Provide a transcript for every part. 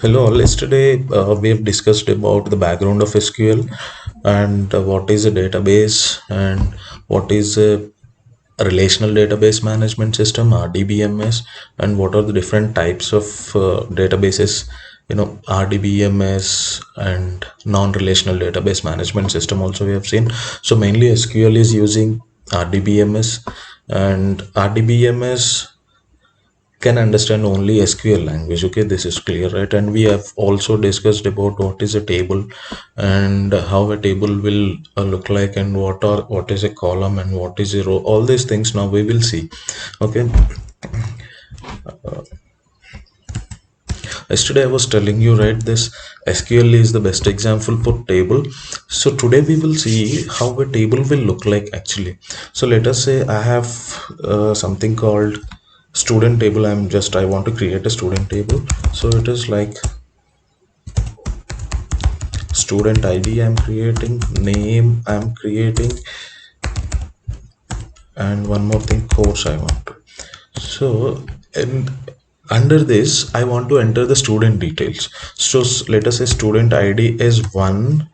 Hello, all. Yesterday we have discussed about the background of SQL and what is a database and what is a relational database management system RDBMS, and what are the different types of databases, RDBMS and non-relational database management system also we have seen. So mainly SQL is using RDBMS, and RDBMS can understand only SQL language. Okay, this is clear, right? And we have also discussed about what is a table and how a table will look like, and what is a column and what is a row. All these things now we will see. Okay, yesterday I was telling you, right, this SQL is the best example for table. So today we will see how a table will look like actually. So let us say I have something called student table. I want to create a student table. So it is like student ID I'm creating, name I'm creating, and one more thing, course I want to. So, and under this I want to enter the student details. So let us say student ID is 1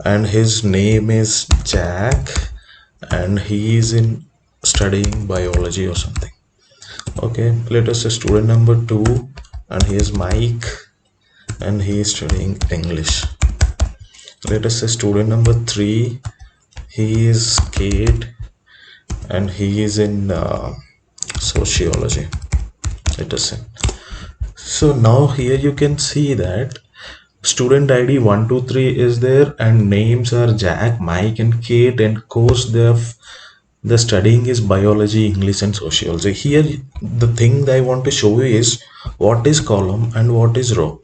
and his name is Jack and he is in studying biology or something. Okay, let us say student number 2 and he is Mike and he is studying English. Let us say student number 3, he is Kate and he is in sociology. Let us say. So now here you can see that student ID 123 is there and names are Jack, Mike and Kate, and course the studying is biology, English and sociology. Here the thing that I want to show you is what is column and what is row.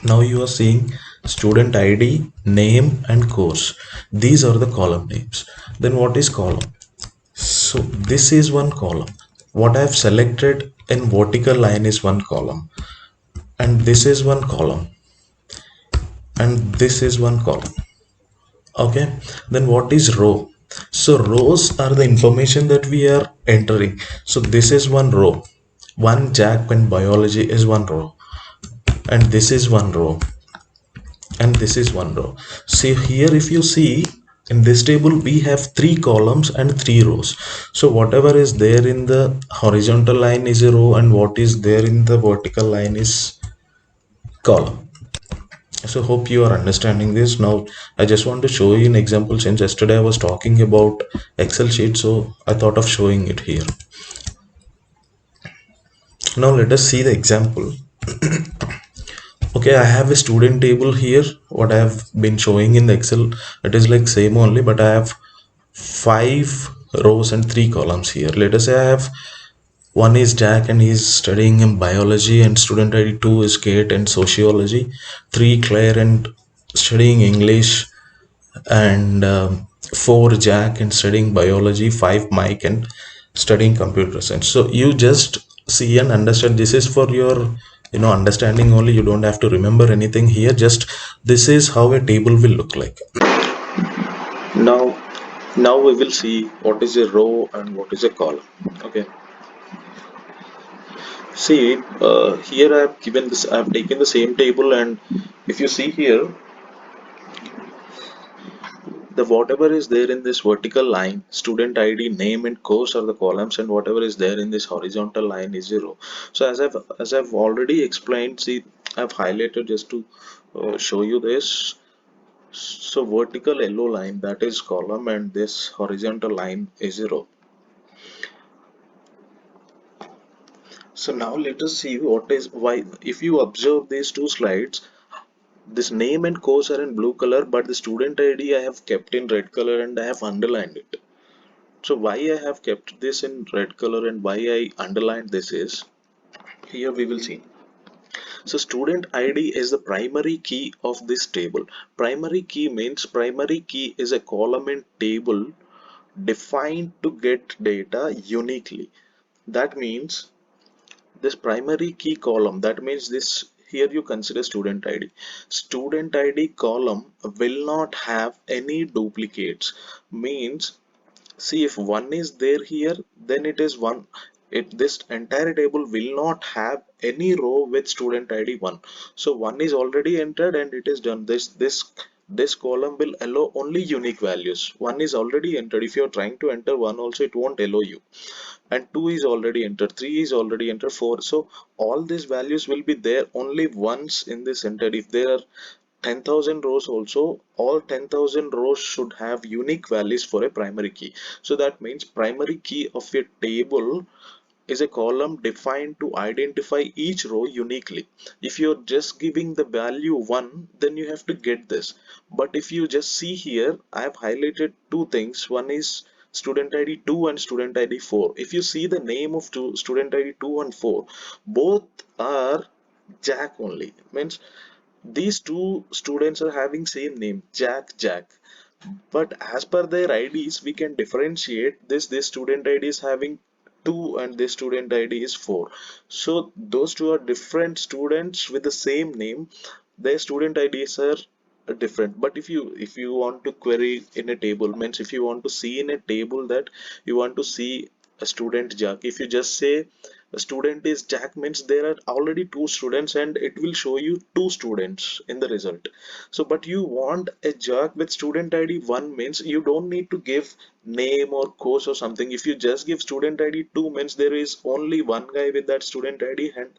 Now you are seeing student ID, name and course. These are the column names. Then what is column? So this is one column. What I have selected in vertical line is one column, and this is one column, and this is one column. Okay, then what is row? So rows are the information that we are entering. So this is one row. One Jack and biology is one row, and this is one row, and this is one row. See here, if you see in this table we have three columns and three rows. So whatever is there in the horizontal line is a row, and what is there in the vertical line is column. So hope you are understanding this. Now I just want to show you an example, since yesterday I was talking about Excel sheet, so I thought of showing it here. Now let us see the example. Okay, I have a student table here. What I have been showing in the Excel, it is like same only, but I have 5 rows and 3 columns here. Let us say I have one is Jack and he's studying in biology, and student ID 2 is Kate and sociology, 3 Claire and studying English, and 4 Jack and studying biology, 5 Mike and studying computer science. So you just see and understand. This is for your understanding only. You don't have to remember anything here. Just this is how a table will look like. Now we will see what is a row and what is a column. Okay, see, here I have given this, I have taken the same table, and if you see here, the whatever is there in this vertical line, student ID, name and course are the columns, and whatever is there in this horizontal line is 0. So as I've already explained, see, I've highlighted just to show you this. So vertical yellow line, that is column, and this horizontal line is 0. So now let us see what is why. If you observe these two slides, this name and course are in blue color, but the student ID I have kept in red color and I have underlined it. So why I have kept this in red color and why I underlined this is, here we will see. So student ID is the primary key of this table. Primary key means primary key is a column in table defined to get data uniquely. That means this primary key column, that means this, here you consider student ID. Student ID column will not have any duplicates. Means, see, if one is there here, then it is one. this entire table will not have any row with student id 1. So 1 is already entered and it is done. This column will allow only unique values. 1 is already entered. If you're trying to enter 1 also, it won't allow you. And 2 is already entered, 3 is already entered, 4. So all these values will be there only once in this entered. If there are 10,000 rows also, all 10,000 rows should have unique values for a primary key. So that means primary key of a table is a column defined to identify each row uniquely. If you're just giving the value 1, then you have to get this. But if you just see here, I have highlighted two things. One is student ID 2 and student ID 4. If you see the name of student ID 2 and 4, both are Jack only. Means these two students are having same name, Jack. But as per their IDs, we can differentiate this student ID is having 2 and this student ID is 4. So those two are different students with the same name. Their student IDs are different. But if you want to query in a table, means if you want to see in a table that you want to see a student Jack, if you just say a student is Jack, means there are already two students and it will show you two students in the result. So but you want a Jack with student ID 1, means you don't need to give name or course or something. If you just give student ID 2, means there is only one guy with that student ID and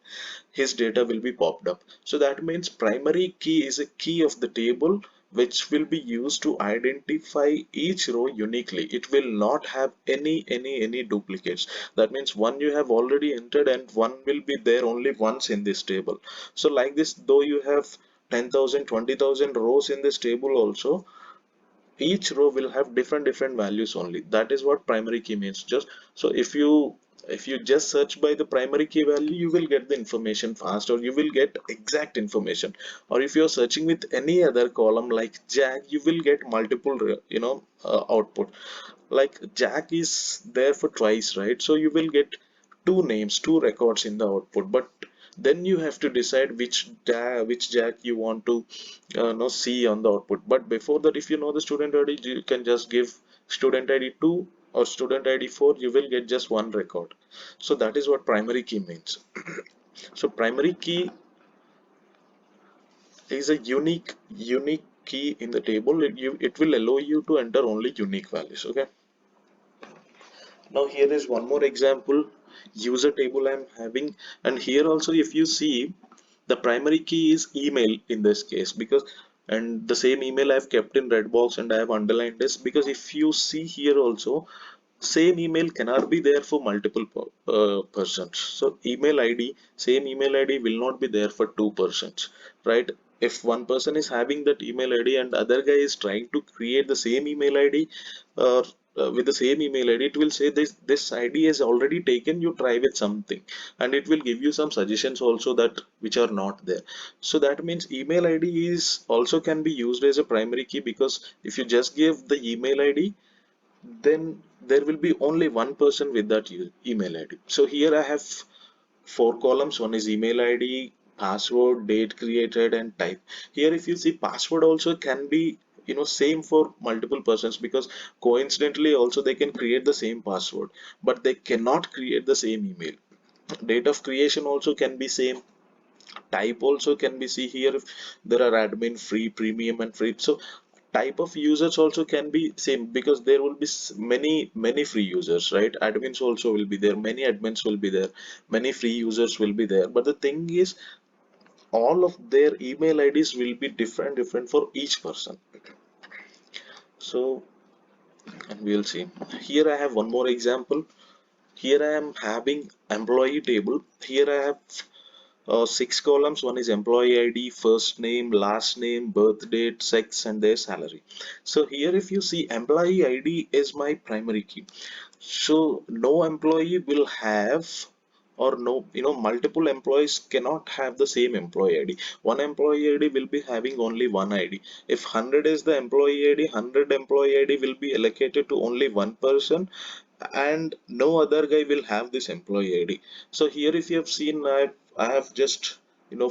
his data will be popped up. So that means primary key is a key of the table which will be used to identify each row uniquely. It will not have any duplicates. That means one you have already entered and one will be there only once in this table. So like this, though you have 10,000, 20,000 rows in this table also, each row will have different values only. That is what primary key means. Just so if you just search by the primary key value, you will get the information fast, or you will get exact information. Or if you're searching with any other column like Jack, you will get multiple output. Like Jack is there for twice, right? So you will get two names, two records in the output. But then you have to decide which Jack you want to see on the output. But before that, if you know the student ID, you can just give student ID 2 or student ID 4, you will get just one record. So that is what primary key means. So primary key is a unique key in the table. It will allow you to enter only unique values. Okay. Now here is one more example, user table I'm having, and here also if you see, the primary key is email in this case, because and the same email I've kept in red box and I have underlined this because if you see here also, same email cannot be there for multiple persons. So email ID, same email ID will not be there for two persons, right? If one person is having that email ID and other guy is trying to create the same email ID, or with the same email ID, it will say this ID is already taken, you try with something, and it will give you some suggestions also that which are not there. So that means email ID is also can be used as a primary key, because if you just give the email ID, then there will be only one person with that email ID. So here I have four columns. One is email ID, password, date created, and type. Here if you see, password also can be same for multiple persons, because coincidentally also they can create the same password, but they cannot create the same email. Date of creation also can be same. Type also can be, see here, if there are admin, free, premium, and free. So type of users also can be same, because there will be many free users, right? Admins also will be there, many admins will be there, many free users will be there. But the thing is, all of their email IDs will be different for each person. So, and we'll see. Here I have one more example. Here I am having employee table. Here I have six columns. One is employee ID, first name, last name, birth date, sex, and their salary. So here if you see, employee ID is my primary key. So no employee will have, or no, multiple employees cannot have the same employee ID. One employee ID will be having only one ID. If 100 is the employee ID, 100 employee ID will be allocated to only one person, and no other guy will have this employee ID. So here if you have seen, I have just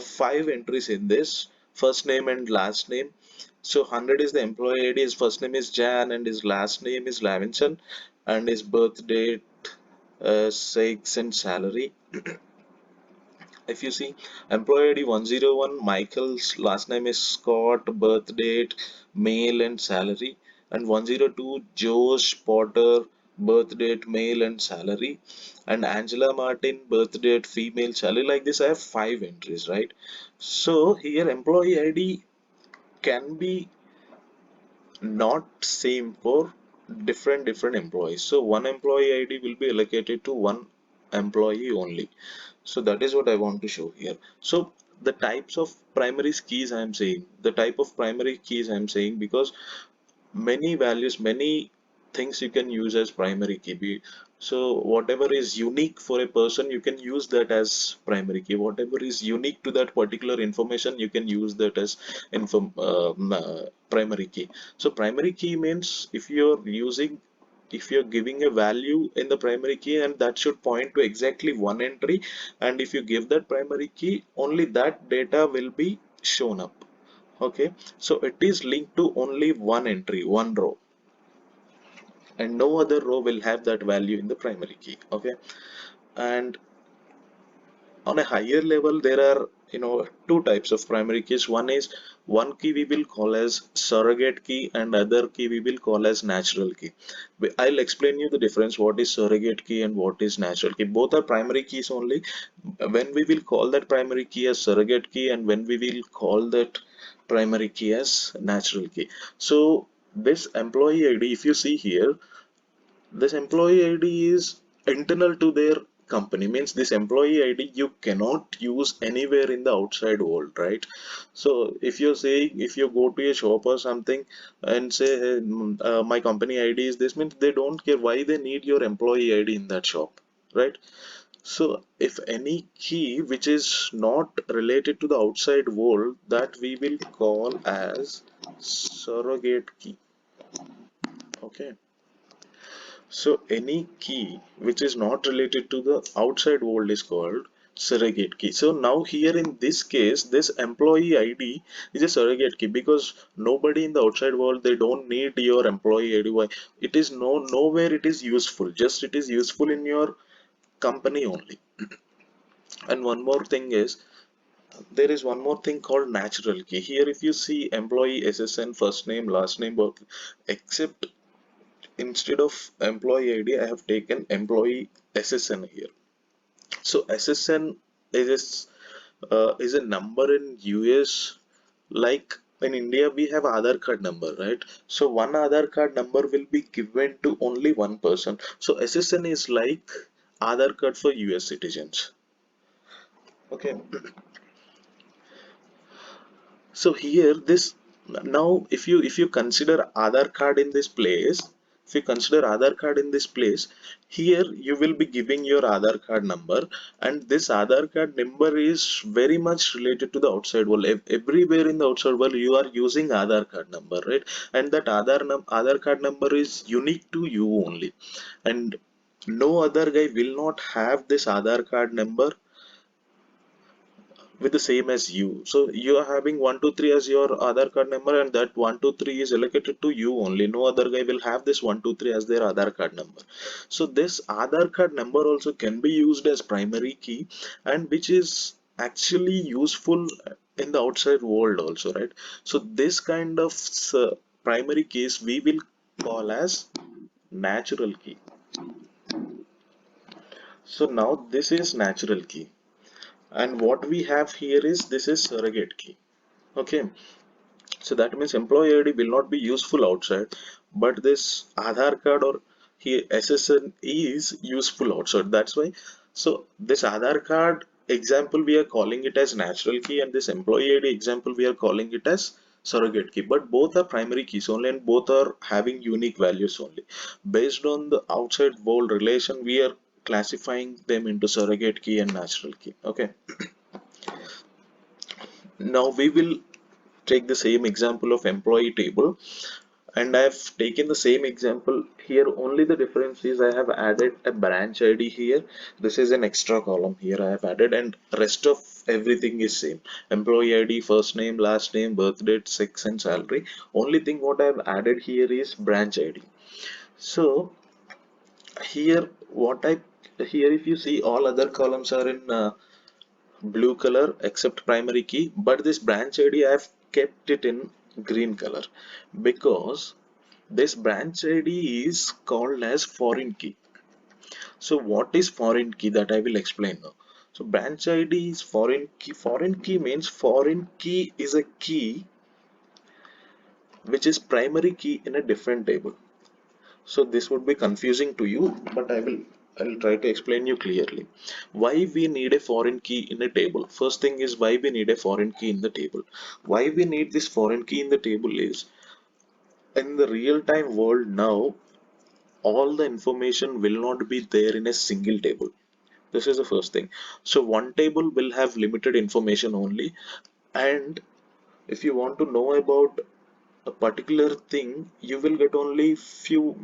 five entries in this, first name and last name. So 100 is the employee ID, his first name is Jan and his last name is Lavinson, and his birth date sex and salary. If you see employee ID 101, Michael's last name is Scott, birth date, male and salary, and 102, Josh Potter, birth date, male and salary, and Angela Martin, birth date, female, salary. Like this, I have five entries, right? So here employee ID can be not same for different employees. So one employee ID will be allocated to one employee only. So that is what I want to show here. So the types of primary keys I am saying, the type of primary keys I am saying, because many values, many things you can use as primary key. So whatever is unique for a person, you can use that as primary key. Whatever is unique to that particular information, you can use that as primary key. So primary key means if you're giving a value in the primary key, and that should point to exactly one entry, and if you give that primary key, only that data will be shown up. Okay, so it is linked to only one entry, one row, and no other row will have that value in the primary key. Okay, and on a higher level, there are two types of primary keys. One is one key we will call as surrogate key, and other key we will call as natural key. I'll explain you the difference, what is surrogate key and what is natural key. Both are primary keys only. When we will call that primary key as surrogate key, and when we will call that primary key as natural key. So this employee ID, if you see here, this employee ID is internal to their company, means this employee ID you cannot use anywhere in the outside world, right? So if you're saying, if you go to a shop or something and say, "Hey, my company ID is this," means they don't care why they need your employee ID in that shop, right? So if any key which is not related to the outside world, that we will call as surrogate key. Okay. So any key which is not related to the outside world is called surrogate key. So now here in this case, this employee ID is a surrogate key, because nobody in the outside world, they don't need your employee ID. Why? It is nowhere it is useful. Just it is useful in your company only. And one more thing is, there is one more thing called natural key. Here if you see employee SSN, first name, last name, both, except instead of employee ID, I have taken employee SSN here. So SSN is a number in US, like in India we have Aadhaar card number, right? So one Aadhaar card number will be given to only one person. So SSN is like Aadhaar card for US citizens. Okay. So here this, now if you consider Aadhaar card in this place, if you consider Aadhaar card in this place, here you will be giving your Aadhaar card number, and this Aadhaar card number is very much related to the outside world. Everywhere in the outside world you are using Aadhaar card number, right? And that Aadhaar card number is unique to you only, and no other guy will not have this Aadhaar card number with the same as you. So you are having 123 as your Aadhaar card number, and that 123 is allocated to you only. No other guy will have this 123 as their Aadhaar card number. So this Aadhaar card number also can be used as primary key, and which is actually useful in the outside world also, right? So this kind of primary keys we will call as natural key. So now this is natural key, and what we have here is, this is surrogate key. Okay, so that means employee ID will not be useful outside, but this Aadhaar card or here SSN is useful outside. That's why. So this Aadhaar card example we are calling it as natural key, and this employee ID example we are calling it as surrogate key. But both are primary keys only, and both are having unique values only. Based on the outside world relation, we are classifying them into surrogate key and natural key. Okay. Now we will take the same example of employee table, and I've taken the same example here. Only the difference is I have added a branch ID here. This is an extra column here I have added, and rest of everything is same. Employee ID, first name, last name, birth date, sex and salary. Only thing what I have added here is branch ID. So here what I Here if you see, all other columns are in blue color except primary key, but this branch ID I have kept it in green color because this branch ID is called as foreign key. So what is foreign key, that I will explain now. So branch ID is foreign key. Foreign key means foreign key is a key which is primary key in a different table. So this would be confusing to you, but I'll try to explain you clearly. Why we need a foreign key in a table? First thing is why we need a foreign key in the table. Why we need this foreign key in the table is, in the real time world now, all the information will not be there in a single table. This is the first thing. So one table will have limited information only, and if you want to know about a particular thing, you will get only few,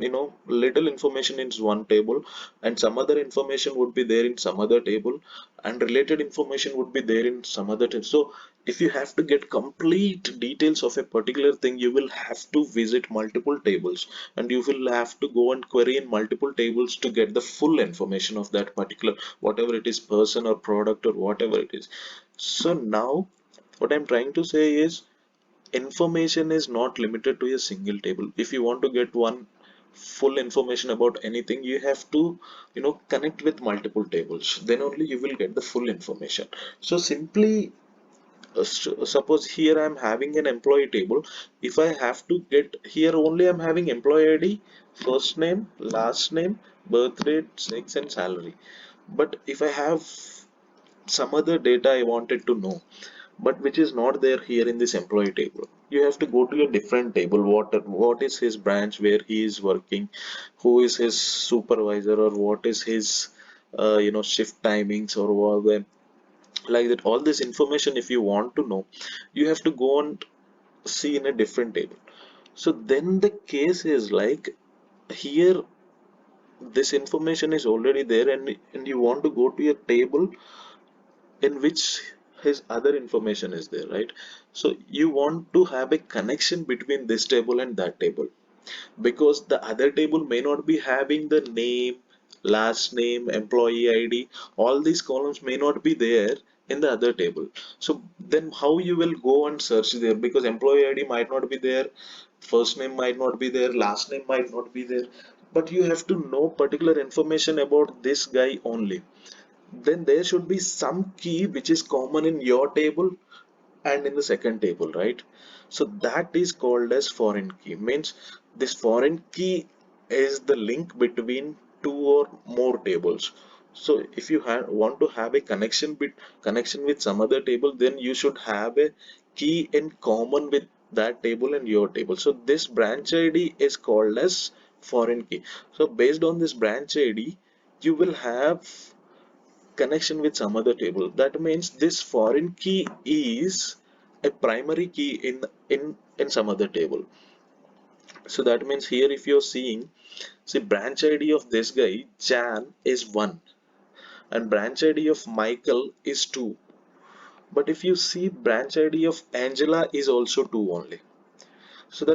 little information in one table, and some other information would be there in some other table, and related information would be there in some other table. So if you have to get complete details of a particular thing, you will have to visit multiple tables, and you will have to go and query in multiple tables to get the full information of that particular, whatever it is, person or product or whatever it is. So now what I'm trying to say is, information is not limited to a single table. If you want to get one full information about anything, you have to, connect with multiple tables, then only you will get the full information. So simply, suppose here I am having an employee table. If I have to get here, only I'm having employee ID, first name, last name, birth date, sex and salary. But if I have some other data I wanted to know, but which is not there here in this employee table, you have to go to a different table. What is his branch, where he is working, who is his supervisor, or what is his shift timings, or what, like that. All this information, if you want to know, you have to go and see in a different table. So then the case is like, here this information is already there, and you want to go to a table in which his other information is there, right? So you want to have a connection between this table and that table, because the other table may not be having the name, last name, employee ID. All these columns may not be there in the other table. So then how you will go and search there? Because employee ID might not be there, first name might not be there, last name might not be there, but you have to know particular information about this guy only. Then there should be some key which is common in your table and in the second table, right? So that is called as foreign key. Means this foreign key is the link between two or more tables. So if you want to have a connection with some other table, then you should have a key in common with that table and your table. So this branch ID is called as foreign key. So based on this branch ID, you will have connection with some other table. That means this foreign key is a primary key in some other table. So that means here, if you're seeing, see, branch ID of this guy Jan is 1, and branch ID of Michael is 2. But if you see, branch ID of Angela is also 2 only. So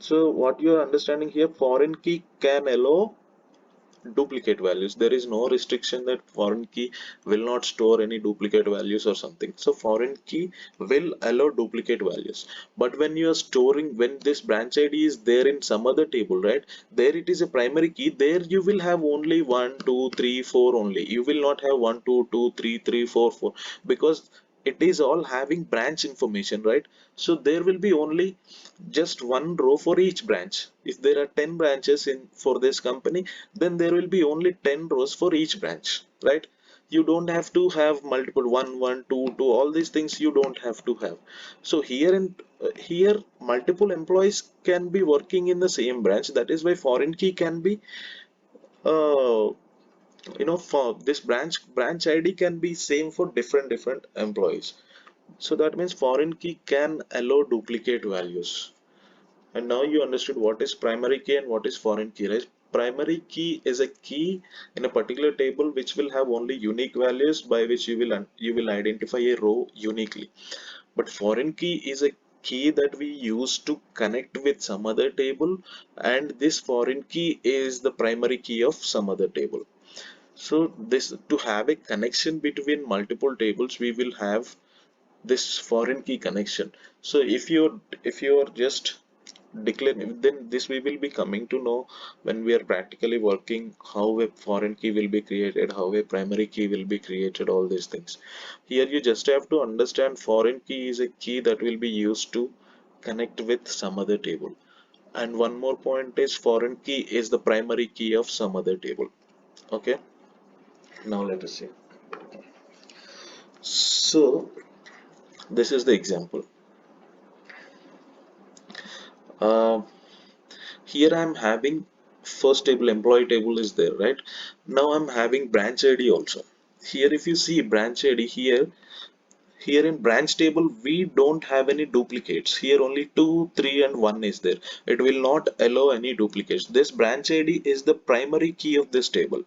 so what you are understanding here, foreign key can allow duplicate values. There is no restriction that foreign key will not store any duplicate values or something. So foreign key will allow duplicate values. But when you are storing, when this branch ID is there in some other table, right, there it is a primary key, there you will have only 1 2 3 4 only. You will not have 1 2 2 3 3 4 4, because it is all having branch information, right? So there will be only just one row for each branch. If there are 10 branches in for this company, then there will be only 10 rows for each branch, right? You don't have to have multiple 1 1 2 2, all these things you don't have to have. So here multiple employees can be working in the same branch. That is why foreign key can be, uh, for this branch ID can be same for different employees. So that means foreign key can allow duplicate values. And now you understood what is primary key and what is foreign key, right? Primary key is a key in a particular table which will have only unique values, by which you will identify a row uniquely. But foreign key is a key that we use to connect with some other table, and this foreign key is the primary key of some other table. So this, to have a connection between multiple tables, we will have this foreign key connection. So if you're just declaring, then this we will be coming to know when we are practically working, how a foreign key will be created, how a primary key will be created, all these things. Here you just have to understand foreign key is a key that will be used to connect with some other table. And one more point is foreign key is the primary key of some other table. Okay, now let us see. So this is the example. uh, Here I'm having first table, employee table is there, right? Now I'm having branch ID also. Here if you see branch ID here in branch table we don't have any duplicates. Here only 2, 3 and 1 is there. It will not allow any duplicates. This branch ID is the primary key of this table,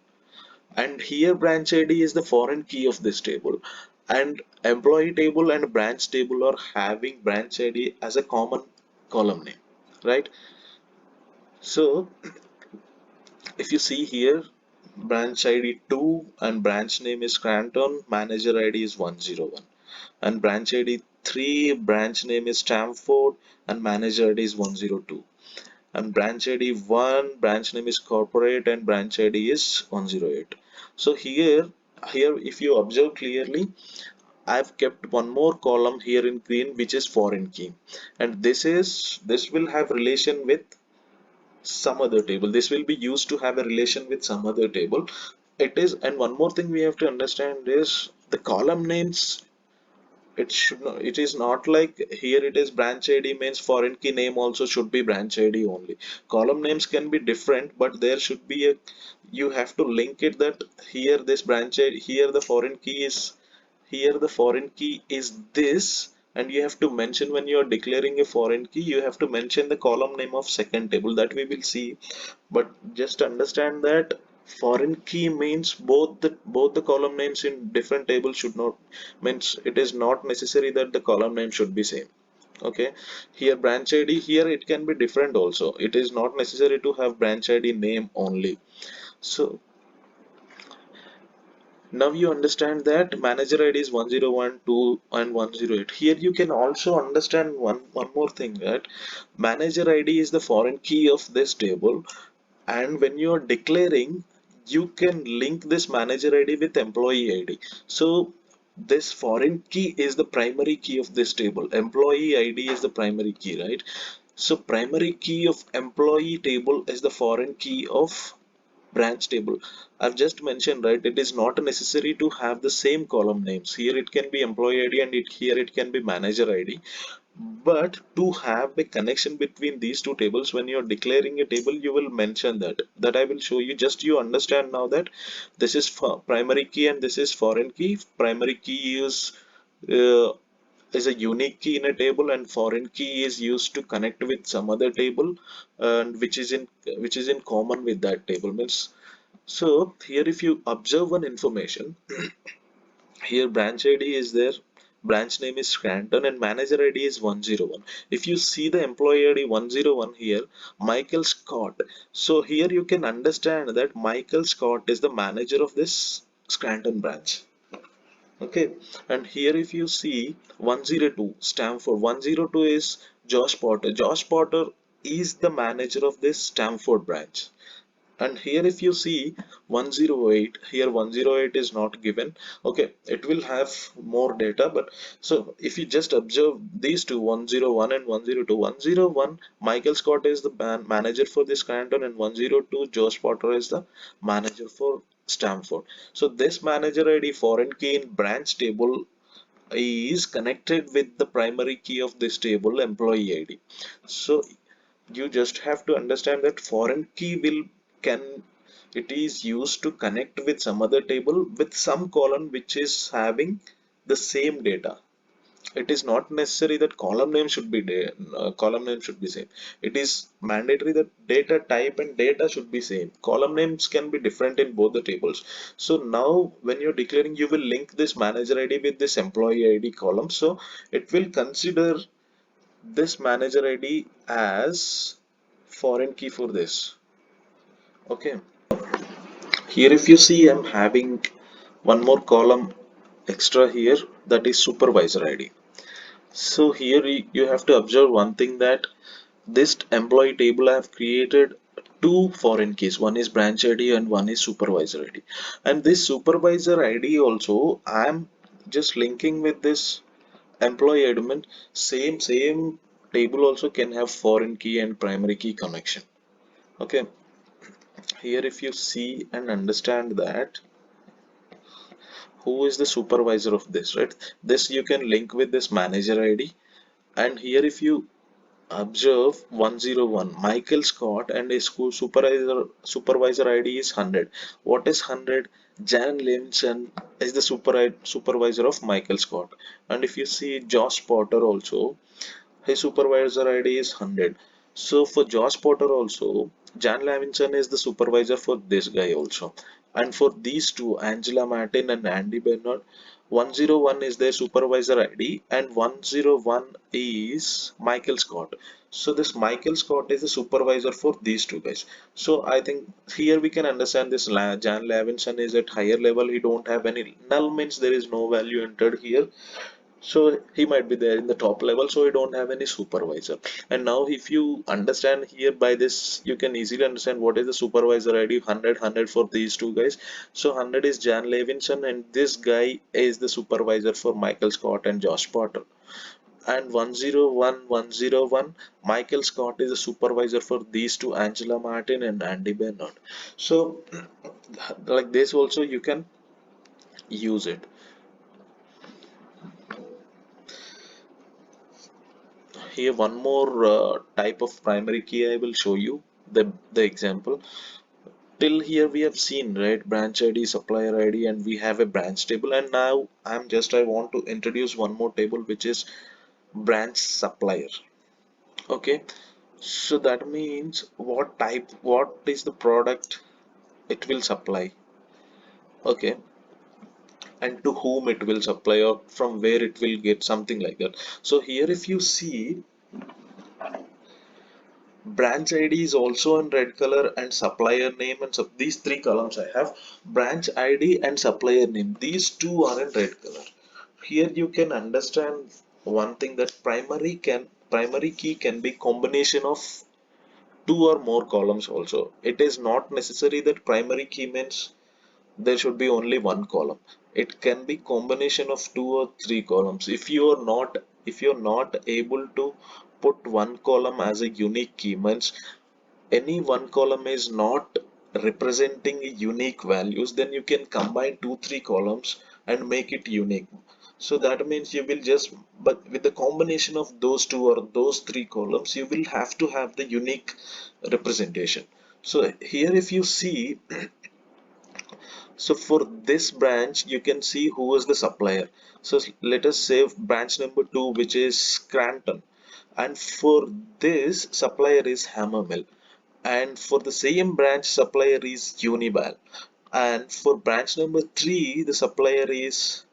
and here branch ID is the foreign key of this table. And employee table and branch table are having branch ID as a common column name, right? So if you see here, branch ID 2 and branch name is Scranton, manager ID is 101. And branch ID 3, branch name is Stamford and manager ID is 102. And branch ID 1, branch name is corporate and branch ID is 108. So here if you observe clearly, I've kept one more column here in green which is foreign key. And this will have relation with some other table. This will be used to have a relation with some other table. It is, and one more thing we have to understand is the column names. It should not, it is not like here it is branch ID means foreign key name also should be branch ID only. Column names can be different, but there should be a, you have to link it that here this branch ID, here the foreign key is this, and you have to mention when you are declaring a foreign key, you have to mention the column name of second table that we will see. But just understand that foreign key means both the column names in different tables should not, means it is not necessary that the column name should be same. Okay, here branch ID, here it can be different also. It is not necessary to have branch ID name only. So now you understand that manager ID is 101, 2 and 108. Here you can also understand one more thing, that manager ID is the foreign key of this table, and when you are declaring, you can link this manager ID with employee ID. So this foreign key is the primary key of this table. Employee ID is the primary key, right? So primary key of employee table is the foreign key of branch table. I've just mentioned, right, it is not necessary to have the same column names. Here it can be employee ID and here it can be manager ID. But to have a connection between these two tables, when you're declaring a table, you will mention that I will show you. Just you understand now that this is for primary key and this is foreign key. Primary key uh, is a unique key in a table, and foreign key is used to connect with some other table, and which is in common with that table. Means, so here if you observe one information, here branch ID is there, branch name is Scranton and manager ID is 101. If you see the employee ID 101 here, Michael Scott. So here you can understand that Michael Scott is the manager of this Scranton branch. Okay, and here if you see 102 Stanford, 102 is Josh Potter. Josh Potter is the manager of this Stanford branch. And here if you see 108, here 108 is not given. Okay, it will have more data, but so if you just observe these two, 101 and 102, 101 Michael Scott is the manager for this Canton, and 102 Josh Potter is the manager for Stanford. So this manager ID foreign key in branch table is connected with the primary key of this table, employee ID. So you just have to understand that foreign key will can it is used to connect with some other table with some column which is having the same data. It is not necessary that column name should be same. It is mandatory that data type and data should be same. Column names can be different in both the tables. So now when you're declaring, you will link this manager ID with this employee ID column, so it will consider this manager ID as foreign key for this. Okay, Here if you see, I'm having one more column extra here, that is supervisor ID. So here you have to observe one thing, that this employee table I have created two foreign keys. One is branch ID and one is supervisor ID. And this supervisor ID also I'm just linking with this employee element. Same table also can have foreign key and primary key connection. Okay. Here if you see and understand that who is the supervisor of this, right? This you can link with this manager ID. And here if you observe 101, Michael Scott and his school supervisor ID is 100. What is 100? Jan Levinson is the supervisor of Michael Scott. And if you see Josh Potter also, his supervisor ID is 100. So for Josh Potter also, Jan Levinson is the supervisor for this guy also. And for these two, Angela Martin and Andy Bernard, 101 is their supervisor ID and 101 is Michael Scott. So this Michael Scott is the supervisor for these two guys. So I think here we can understand this Jan Levinson is at higher level. He don't have any null, means there is no value entered here, so he might be there in the top level, so we don't have any supervisor. And now if you understand here, by this you can easily understand what is the supervisor ID. 100 for these two guys. So 100 is Jan Levinson and this guy is the supervisor for Michael Scott and Josh Potter. And 101 Michael Scott is the supervisor for these two, Angela Martin and Andy Bernard. So like this also you can use it. Here one more type of primary key I will show you the example. Till here we have seen, right, branch ID, supplier ID, and we have a branch table. And now I want to introduce one more table, which is branch supplier. Okay, so that means what is the product it will supply. Okay, and to whom it will supply, or from where it will get, something like that. So here if you see, branch ID is also in red color, and supplier name, and these three columns I have, branch ID and supplier name, these two are in red color. Here you can understand one thing, that primary key can be combination of two or more columns also. It is not necessary that primary key means there should be only one column. It can be combination of two or three columns. If you're not able to put one column as a unique key, means any one column is not representing unique values, then you can combine two three columns and make it unique. So that means you will just, but with the combination of those two or those three columns, you will have to have the unique representation. So here if you see, so for this branch you can see who is the supplier. So let us say branch number 2, which is Scranton, and for this supplier is Hammermill, and for the same branch supplier is Unibail, and for branch number 3 the supplier is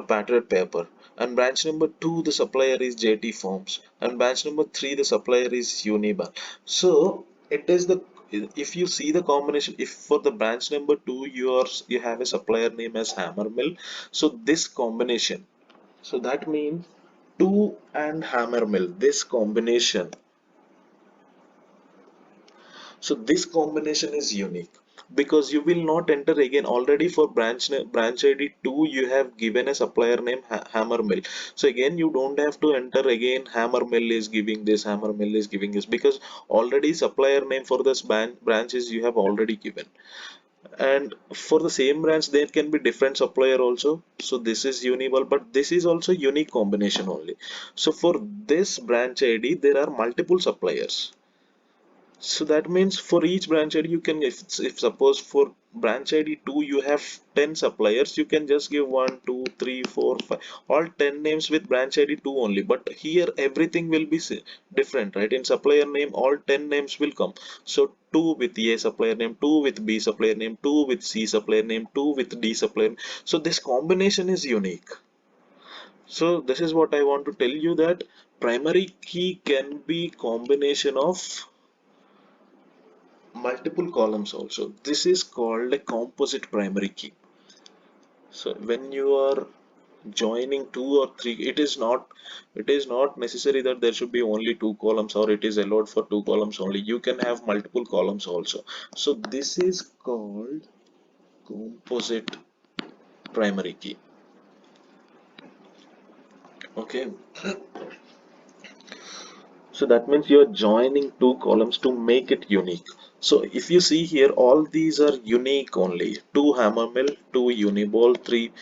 Patriot Paper, and branch number 2 the supplier is JT Forms, and branch number 3 the supplier is Unibail. So it is the, if you see the combination, if for the branch number 2 you have a supplier name as Hammermill, so this combination, so that means 2 and Hammermill, this combination, so this combination is unique, because you will not enter again. Already for branch ID 2 you have given a supplier name Hammermill. So again you don't have to enter again Hammermill is giving this, Hammermill is giving this, because already supplier name for this branches you have already given. And for the same branch there can be different supplier also. So this is Unival, but this is also unique combination only. So for this branch ID there are multiple suppliers. So that means for each branch ID you can, if suppose for branch ID 2 you have 10 suppliers, you can just give 1 2 3 4 5, all 10 names with branch ID 2 only. But here everything will be different, right? In supplier name all 10 names will come. So 2 with A supplier name, 2 with B supplier name, 2 with C supplier name, 2 with D supplier name. So this combination is unique. So this is what I want to tell you, that primary key can be combination of multiple columns also. This is called a composite primary key. So when you are joining two or three, it is not necessary that there should be only two columns, or it is allowed for two columns only. You can have multiple columns also. So this is called composite primary key. Okay, so that means you're joining two columns to make it unique. So if you see here, all these are unique only: two hammer mill, two uniball, three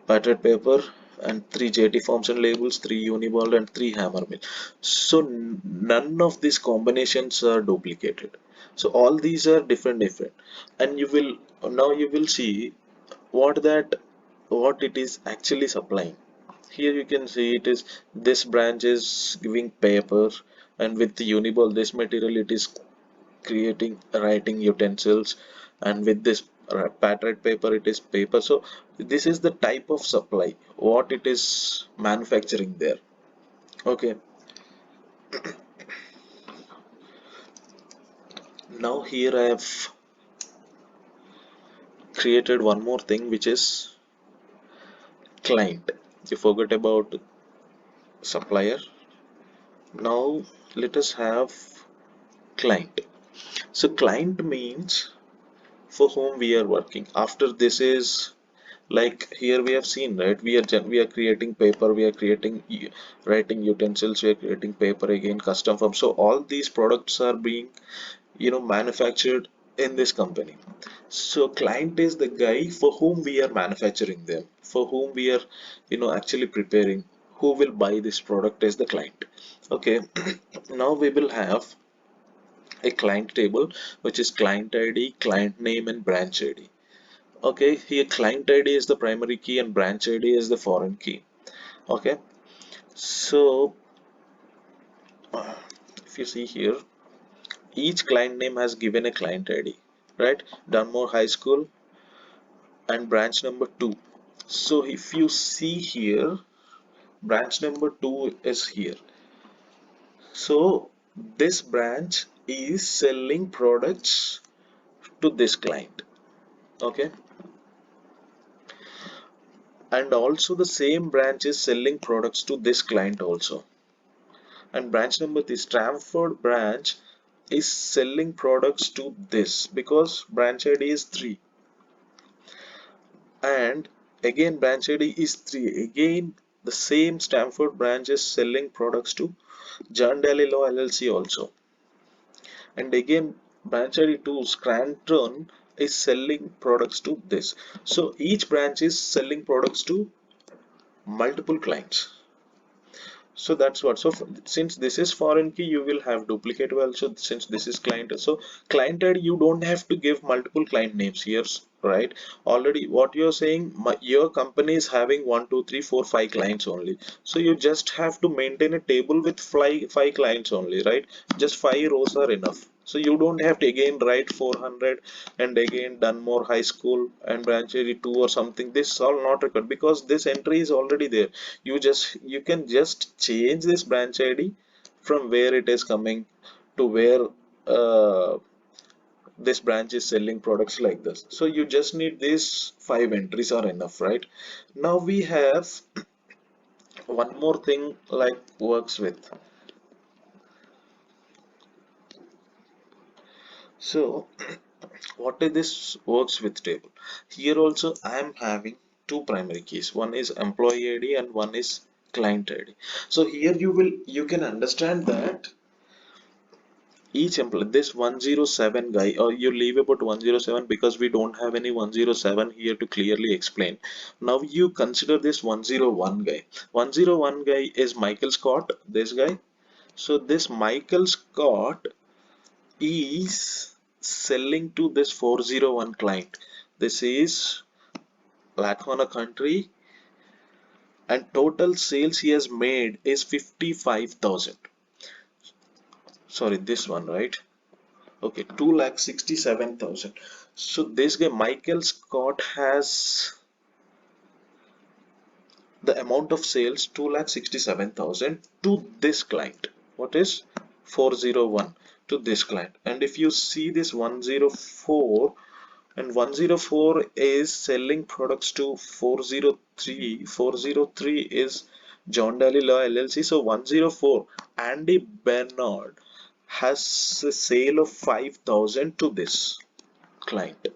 patted paper, and three JT forms and labels, three uniball, and three hammer mill. So none of these combinations are duplicated. So all these are different, and you will see what that what it is actually supplying. Here you can see it is, this branch is giving paper, and with the uniball this material it is creating writing utensils, and with this patterned paper it is paper. So this is the type of supply what it is manufacturing there. Okay, now here I have created one more thing, which is client. You forgot about supplier. Now let us have client. So client means for whom we are working. After this is, like here we have seen, right, we are creating paper, we are creating writing utensils, we are creating paper, again custom form. So all these products are being manufactured in this company. So client is the guy for whom we are manufacturing them, for whom we are actually preparing. Who will buy this product is the client. Okay, now we will have a client table, which is client ID, client name, and branch ID. Okay, here client ID is the primary key and branch ID is the foreign key. Okay, so if you see here, each client name has given a client ID, right? Dunmore High School and branch number 2. So if you see here, branch number 2 is here. So this branch is selling products to this client. Okay, and also the same branch is selling products to this client also. And branch number 3, Stamford branch, is selling products to this, because branch ID is 3, and again branch ID is 3, again the same Stamford branch is selling products to John Daly Law LLC also. And again branch ID 2, Scranton, is selling products to this. So each branch is selling products to multiple clients. So that's what. So since this is foreign key, you will have duplicate also. Since this is client, so client ID, you don't have to give multiple client names here, right? Already what you're saying, your company is having 1, 2, 3, 4, 5 clients only. So you just have to maintain a table with five clients only, right? Just 5 rows are enough. So you don't have to again write 400 and again Dunmore High School and branch ID 2 or something. This all not required because this entry is already there. You can just change this branch ID from where it is coming to where this branch is selling products like this. So you just need these 5 entries are enough, right? Now we have one more thing like works with. So what is this works with table? Here also I am having two primary keys. One is employee ID and one is client ID. So here you can understand that each employee, this 107 guy, or you leave about 107 because we don't have any 107 here to clearly explain. Now you consider this 101 guy. 101 guy is Michael Scott, this guy. So this Michael Scott is selling to this 401 client. This is Lackawanna country, and total sales he has made is 55,000. Sorry, this one, right? Okay, 2,67,000. So this guy Michael Scott has the amount of sales 2,67,000 to this client. What is? 401 to this client. And if you see this 104, and 104 is selling products to 403. 403 is John Daly Law LLC. So 104, Andy Bernard has a sale of 5,000 to this client.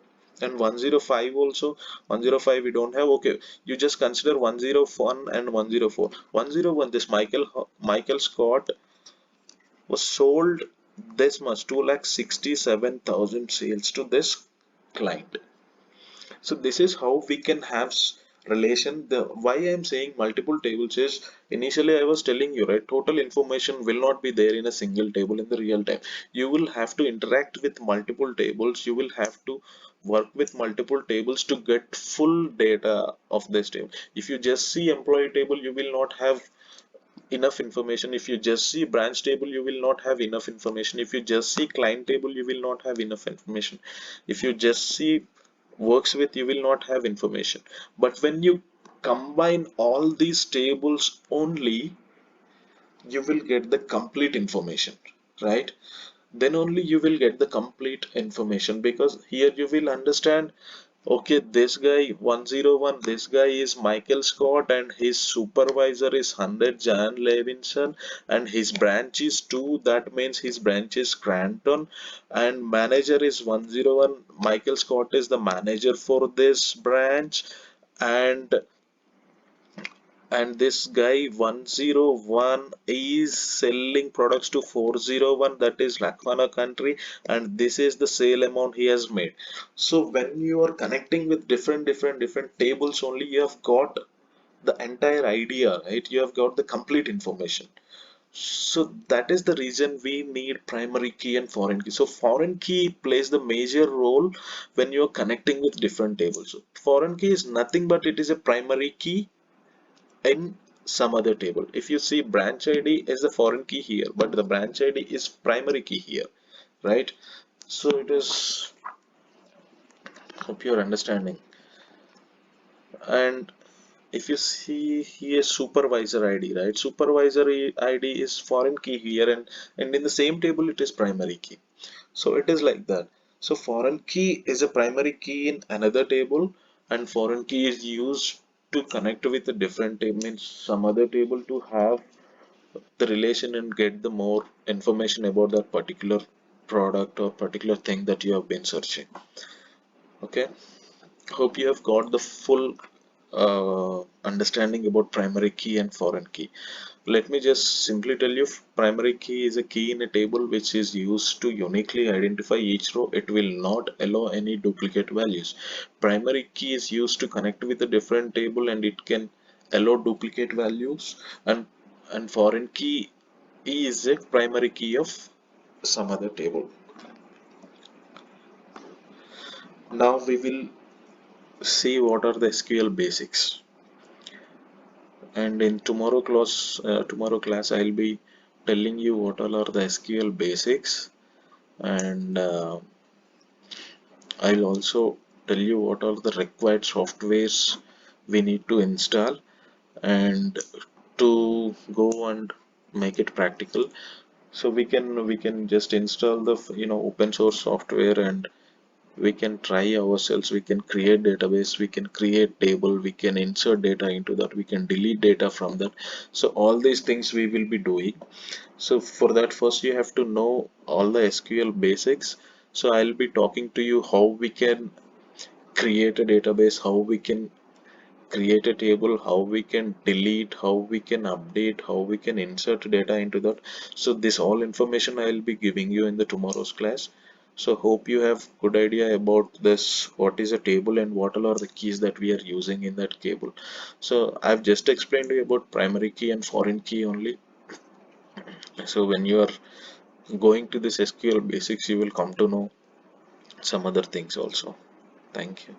And 105 also, 105 we don't have. Okay, you just consider 101 and 104. 101, this Michael Scott was sold this much, 2,67,000 sales to this client. So this is how we can have relation. The why I am saying multiple tables is, initially I was telling you, right, total information will not be there in a single table in the real time. You will have to interact with multiple tables, you will have to work with multiple tables to get full data of this table. If you just see employee table, you will not have enough information. If you just see branch table, you will not have enough information. If you just see client table, you will not have enough information. If you just see works with, you will not have information. But when you combine all these tables only, you will get the complete information, right? Then only you will get the complete information, because here you will understand, okay, this guy 101, this guy is Michael Scott and his supervisor is 100 Jan Levinson and his branch is 2, that means his branch is Scranton, and manager is 101, Michael Scott is the manager for this branch, and this guy 101 is selling products to 401, that is Lakhana country, and this is the sale amount he has made. So when you are connecting with different tables only, you have got the entire idea, right? You have got the complete information. So that is the reason we need primary key and foreign key. So foreign key plays the major role when you are connecting with different tables. So foreign key is nothing but it is a primary key in some other table. If you see, branch ID is a foreign key here, but the branch ID is primary key here, right? So it is, hope you're understanding. And if you see here, supervisor ID, right? Supervisor ID is foreign key here, and in the same table it is primary key. So it is like that. So foreign key is a primary key in another table, and foreign key is used to connect with a different table, means some other table, to have the relation and get the more information about that particular product or particular thing that you have been searching. Okay, hope you have got the full understanding about primary key and foreign key. Let me just simply tell you, primary key is a key in a table which is used to uniquely identify each row. It will not allow any duplicate values. Primary key is used to connect with a different table and it can allow duplicate values, and foreign key is a primary key of some other table. Now we will see what are the SQL basics, and in tomorrow class I'll be telling you what all are the SQL basics, and I'll also tell you what are the required softwares we need to install and to go and make it practical. So we can just install the open source software, and we can try ourselves. We can create database, we can create table, we can insert data into that, we can delete data from that. So all these things we will be doing. So for that, first you have to know all the SQL basics. So I'll be talking to you how we can create a database, how we can create a table, how we can delete, how we can update, how we can insert data into that. So this all information I'll be giving you in the tomorrow's class. So hope you have good idea about this, what is a table and what all are the keys that we are using in that table. So I've just explained to you about primary key and foreign key only. So when you are going to this SQL basics, you will come to know some other things also. Thank you.